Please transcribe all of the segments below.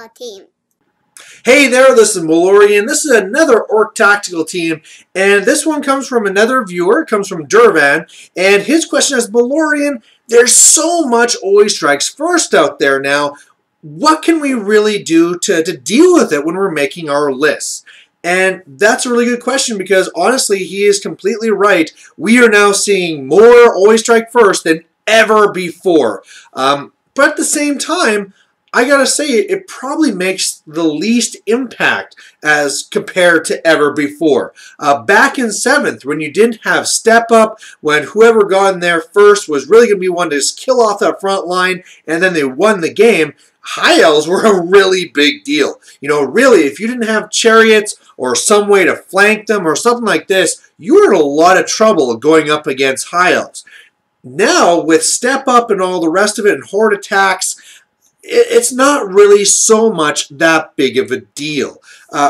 team. Hey there, this is Malorian. This is another Orc Tactical team, and this one comes from another viewer. It comes from Durvan, and his question is, Malorian, there's so much Always Strikes First out there now. What can we really do to deal with it when we're making our lists? And that's a really good question because, honestly, he is completely right. We are now seeing more Always Strike First than ever before. But at the same time, I gotta say, it probably makes the least impact as compared to ever before. Back in 7th, when you didn't have Step Up, when whoever got in there first was really going to be one to just kill off that front line, and then they won the game, High Elves were a really big deal. You know, really, if you didn't have chariots or some way to flank them or something like this, you were in a lot of trouble going up against High Elves. Now, with Step Up and all the rest of it and Horde attacks, it's not really so much that big of a deal.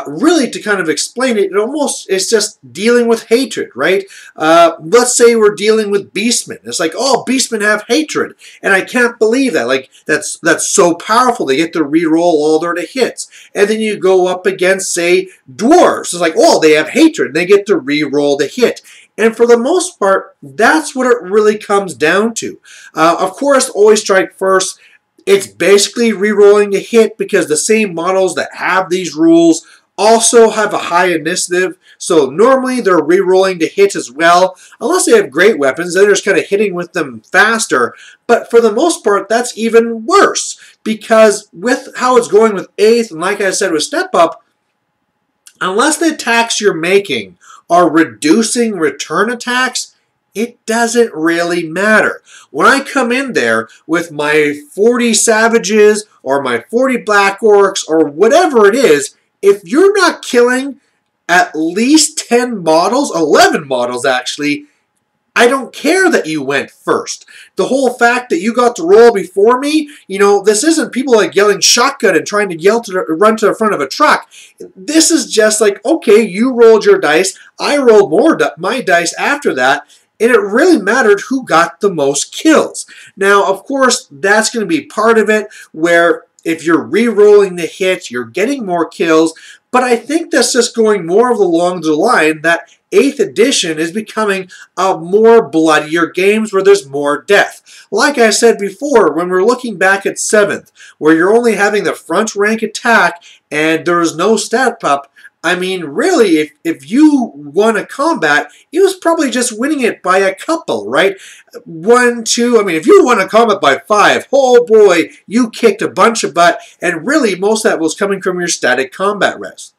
Really, to kind of explain it, it's just dealing with hatred, right? Let's say we're dealing with Beastmen. It's like, oh, Beastmen have hatred, and I can't believe that. Like, that's so powerful. They get to re-roll all their hits. And then you go up against, say, Dwarves. It's like, oh, they have hatred, and they get to re-roll the hit. And for the most part, that's what it really comes down to. Of course, Always Strike First. It's basically re-rolling the hit because the same models that have these rules also have a high initiative. So normally they're re-rolling the hit as well. Unless they have great weapons, then they're just kind of hitting with them faster. But for the most part, that's even worse. Because with how it's going with 8th, and like I said with Step Up, unless the attacks you're making are reducing return attacks, it doesn't really matter. When I come in there with my 40 Savages or my 40 Black Orcs or whatever it is, if you're not killing at least 10 models, 11 models actually, I don't care that you went first. The whole fact that you got to roll before me, you know, this isn't people like yelling shotgun and trying to run to the front of a truck. This is just like, okay, you rolled your dice, I rolled my dice after that, and it really mattered who got the most kills. Now, of course, that's going to be part of it, where if you're re-rolling the hits, you're getting more kills. But I think that's just going more along the line that 8th edition is becoming a more bloodier games where there's more death. Like I said before, when we're looking back at 7th, where you're only having the front rank attack and there's no Step Up, I mean, really, if you won a combat, it was probably just winning it by a couple, right? 1, 2, I mean, if you won a combat by 5, oh boy, you kicked a bunch of butt, and really, most of that was coming from your static combat res.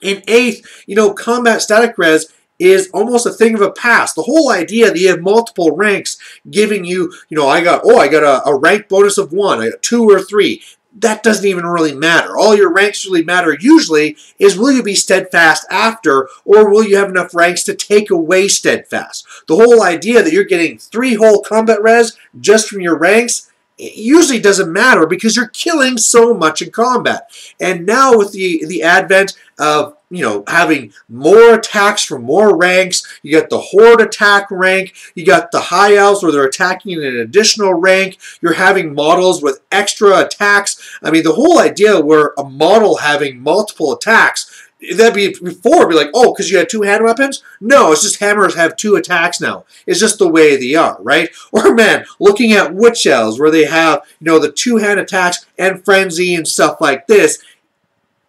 In 8th, you know, combat static res is almost a thing of a past. The whole idea that you have multiple ranks giving you, you know, I got a rank bonus of 1, I got 2 or 3. That doesn't even really matter. All your ranks really matter usually is will you be steadfast after, or will you have enough ranks to take away steadfast. The whole idea that you're getting 3 whole combat res just from your ranks, it usually doesn't matter because you're killing so much in combat. And now with the advent of, you know, having more attacks from more ranks, you got the Horde attack rank, you got the High Elves where they're attacking in an additional rank, you're having models with extra attacks. I mean, the whole idea where a model having multiple attacks, that'd be before, be like, oh, because you had 2 hand weapons? No, it's just hammers have 2 attacks now. It's just the way they are, right? Or, man, looking at Witch Elves where they have, you know, the 2-hand attacks and Frenzy and stuff like this.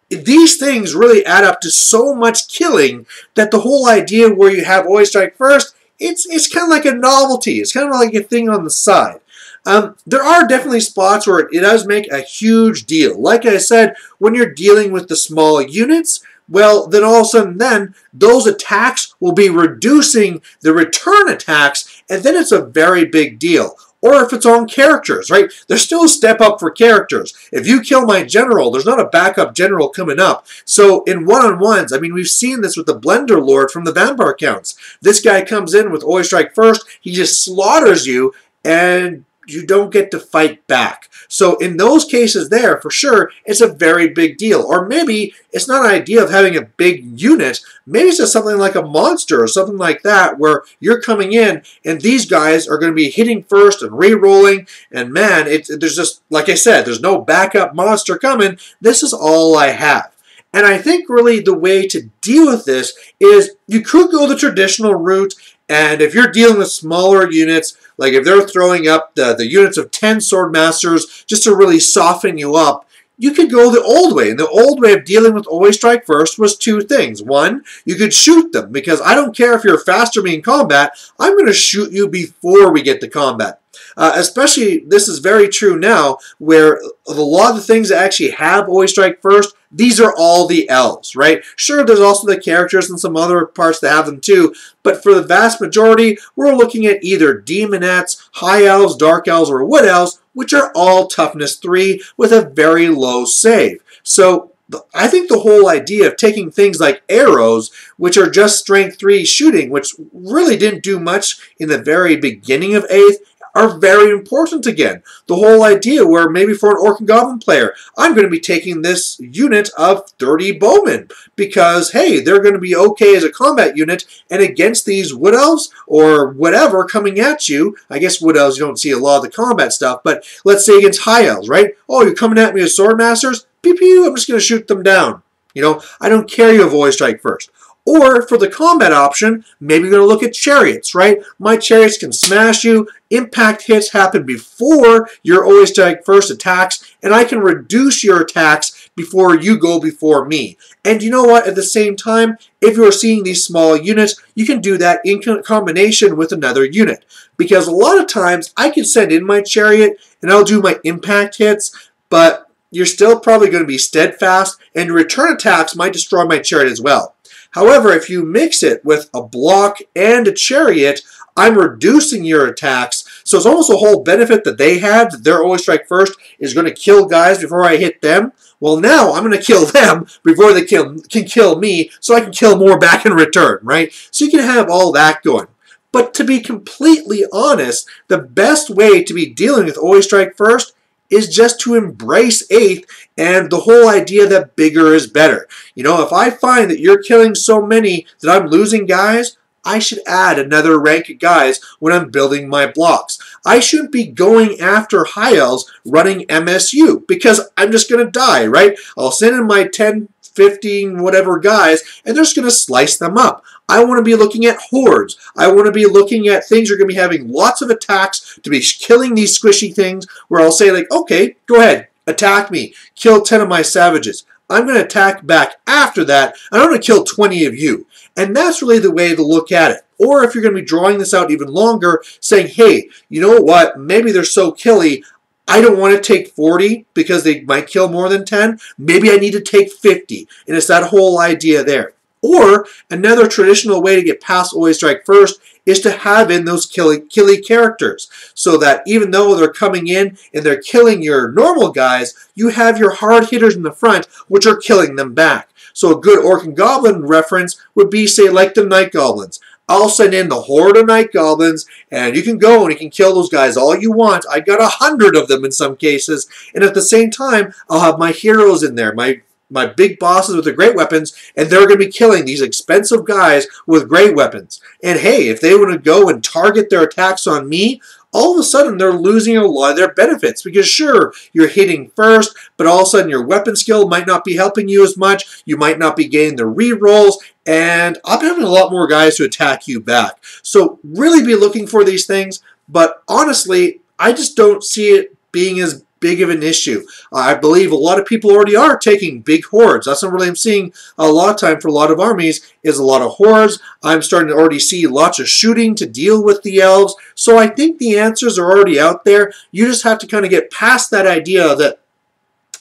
These things really add up to so much killing that the whole idea where you have Always Strike First, it's kind of like a novelty. It's kind of like a thing on the side. There are definitely spots where it does make a huge deal. Like I said, when you're dealing with the small units, well, then all of a sudden then, those attacks will be reducing the return attacks, and then it's a very big deal. Or if it's on characters, right? There's still a Step Up for characters. If you kill my general, there's not a backup general coming up. So in one-on-ones, I mean, we've seen this with the Blender Lord from the Vampire Counts. This guy comes in with Always Strike First, he just slaughters you, and you don't get to fight back. So in those cases there, for sure, it's a very big deal. Or maybe it's not an idea of having a big unit. Maybe it's just something like a monster or something like that where you're coming in and these guys are going to be hitting first and re-rolling. And man, there's just, like I said, there's no backup monster coming. This is all I have. And I think really the way to deal with this is you could go the traditional route, and if you're dealing with smaller units, like if they're throwing up the units of 10 Swordmasters just to really soften you up, you could go the old way. And the old way of dealing with Always Strike First was two things. One, you could shoot them, because I don't care if you're faster me in combat, I'm going to shoot you before we get to combat. Especially, this is very true now, where a lot of the things that actually have Always Strike First, these are all the elves, right? Sure, there's also the characters and some other parts that have them too, but for the vast majority, we're looking at either demonettes, high elves, dark elves, or wood elves, which are all toughness 3 with a very low save. So I think the whole idea of taking things like arrows, which are just strength 3 shooting, which really didn't do much in the very beginning of 8th, are very important again. The whole idea where maybe for an Orc and Goblin player, I'm going to be taking this unit of 30 bowmen because, hey, they're going to be okay as a combat unit, and against these Wood Elves or whatever coming at you, I guess Wood Elves you don't see a lot of the combat stuff, but let's say against High Elves, right? Oh, you're coming at me with Swordmasters? Pew pew, I'm just going to shoot them down. You know, I don't care you have Always Strike First. Or for the combat option, maybe you're going to look at chariots, right? My chariots can smash you. Impact hits happen before your Always Strike First attacks, and I can reduce your attacks before you go before me. And you know what? At the same time, if you're seeing these small units, you can do that in combination with another unit. Because a lot of times, I can send in my chariot, and I'll do my impact hits, but you're still probably going to be steadfast, and your return attacks might destroy my chariot as well. However, if you mix it with a block and a chariot, I'm reducing your attacks. So it's almost a whole benefit that they had, that their Always Strike First is going to kill guys before I hit them. Well, now I'm going to kill them before they can kill me, so I can kill more back in return, right? So you can have all that going. But to be completely honest, the best way to be dealing with Always Strike First is just to embrace 8th and the whole idea that bigger is better. You know, if I find that you're killing so many that I'm losing guys, I should add another rank of guys when I'm building my blocks. I shouldn't be going after High Elves running MSU because I'm just going to die, right? I'll send in my 10, 15, whatever guys, and they're just going to slice them up. I want to be looking at hordes. I want to be looking at things that are going to be having lots of attacks to be killing these squishy things where I'll say like, okay, go ahead, attack me. Kill 10 of my savages. I'm going to attack back after that, and I'm going to kill 20 of you. And that's really the way to look at it. Or if you're going to be drawing this out even longer, saying, hey, you know what, maybe they're so killy, I don't want to take 40 because they might kill more than 10. Maybe I need to take 50. And it's that whole idea there. Or another traditional way to get past Always Strike First is to have in those killy characters. So that even though they're coming in and they're killing your normal guys, you have your hard hitters in the front which are killing them back. So a good Orc and Goblin reference would be, say, like the Night Goblins. I'll send in the horde of Night Goblins, and you can go and you can kill those guys all you want. I got 100 of them in some cases. And at the same time, I'll have my heroes in there, my big bosses with the great weapons, and they're going to be killing these expensive guys with great weapons. And hey, if they want to go and target their attacks on me, all of a sudden they're losing a lot of their benefits because sure, you're hitting first, but all of a sudden your weapon skill might not be helping you as much. You might not be getting the re-rolls, and I'm having a lot more guys to attack you back. So really be looking for these things, but honestly, I just don't see it being as big of an issue. I believe a lot of people already are taking big hordes. That's what really I'm seeing a lot of time for a lot of armies is a lot of hordes. I'm starting to already see lots of shooting to deal with the elves. So I think the answers are already out there. You just have to kind of get past that idea that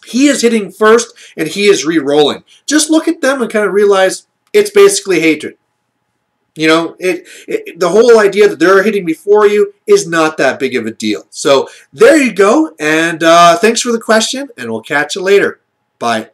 he is hitting first and he is re-rolling. Just look at them and kind of realize it's basically hatred. You know, the whole idea that they're hitting before you is not that big of a deal. So there you go. And thanks for the question, and we'll catch you later. Bye.